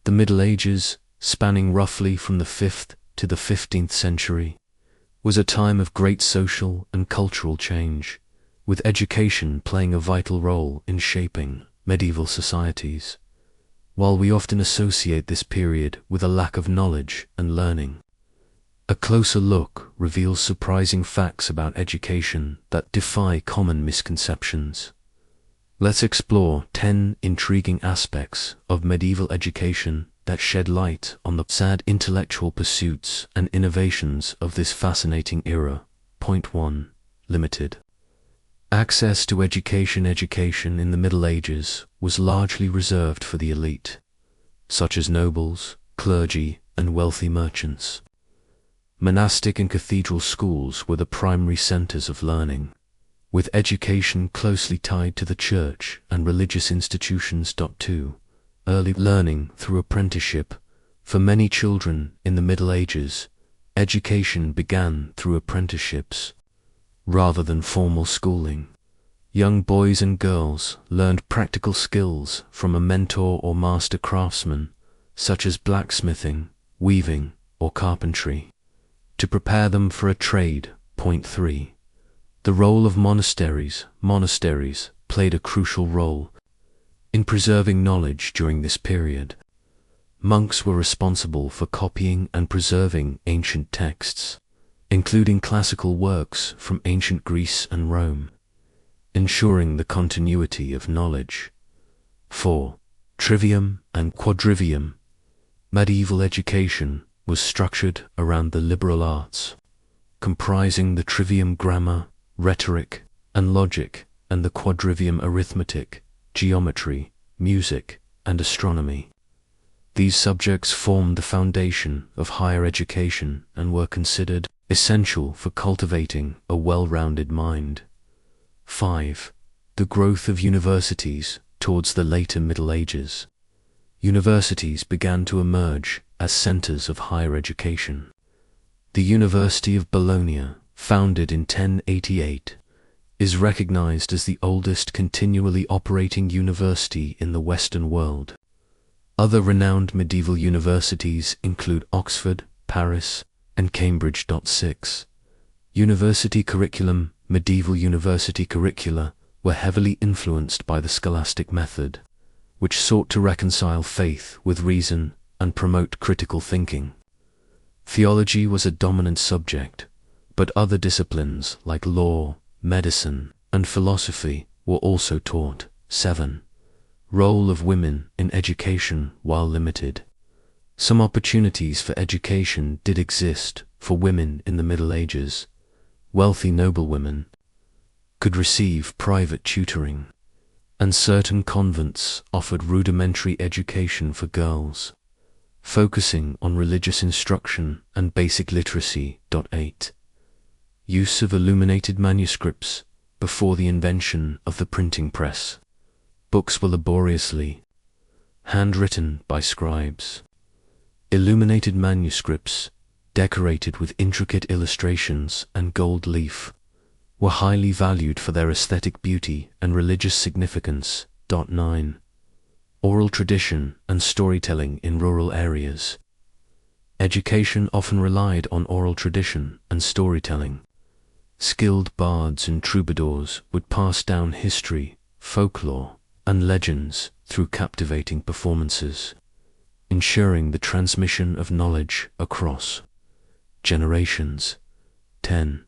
The Middle Ages, spanning roughly from the 5th to the 15th century, was a time of great social and cultural change, with education playing a vital role in shaping medieval societies. While we often associate this period with a lack of knowledge and learning, a closer look reveals surprising facts about education that defy common misconceptions. Let's explore 10 intriguing aspects of medieval education that shed light on the sad intellectual pursuits and innovations of this fascinating era. Point 1. Limited access to education. Education in the Middle Ages was largely reserved for the elite, such as nobles, clergy, and wealthy merchants. Monastic and cathedral schools were the primary centers of learning, with education closely tied to the church and religious institutions. 2. Early learning through apprenticeship. For many children in the Middle Ages, education began through apprenticeships, rather than formal schooling. Young boys and girls learned practical skills from a mentor or master craftsman, such as blacksmithing, weaving, or carpentry, to prepare them for a trade. Point 3. The role of monasteries. Monasteries played a crucial role in preserving knowledge during this period. Monks were responsible for copying and preserving ancient texts, including classical works from ancient Greece and Rome, ensuring the continuity of knowledge. 4. Trivium and quadrivium. Medieval education was structured around the liberal arts, comprising the trivium grammar, rhetoric, and logic, and the quadrivium arithmetic, geometry, music, and astronomy. These subjects formed the foundation of higher education and were considered essential for cultivating a well-rounded mind. 5. The growth of universities. Towards the later Middle Ages, universities began to emerge as centers of higher education. The University of Bologna, founded in 1088, is recognized as the oldest continually operating university in the Western world. Other renowned medieval universities include Oxford, Paris, and Cambridge. 6. University curriculum. Medieval university curricula were heavily influenced by the scholastic method, which sought to reconcile faith with reason and promote critical thinking. Theology was a dominant subject, but other disciplines like law, medicine, and philosophy were also taught. 7. Role of women in education. While limited, some opportunities for education did exist for women in the Middle Ages. Wealthy noblewomen could receive private tutoring, and certain convents offered rudimentary education for girls, focusing on religious instruction and basic literacy. 8. Use of illuminated manuscripts. Before the invention of the printing press, books were laboriously handwritten by scribes. Illuminated manuscripts, decorated with intricate illustrations and gold leaf, were highly valued for their aesthetic beauty and religious significance. 9. Oral tradition and storytelling in rural areas. Education often relied on oral tradition and storytelling. Skilled bards and troubadours would pass down history, folklore, and legends through captivating performances, ensuring the transmission of knowledge across generations. 10.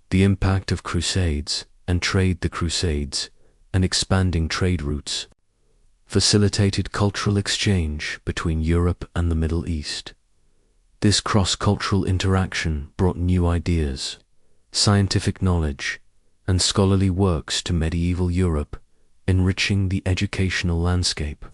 The impact of crusades and trade. The crusades and expanding trade routes facilitated cultural exchange between Europe and the Middle East. This cross-cultural interaction brought new ideas, scientific knowledge, and scholarly works to medieval Europe, enriching the educational landscape.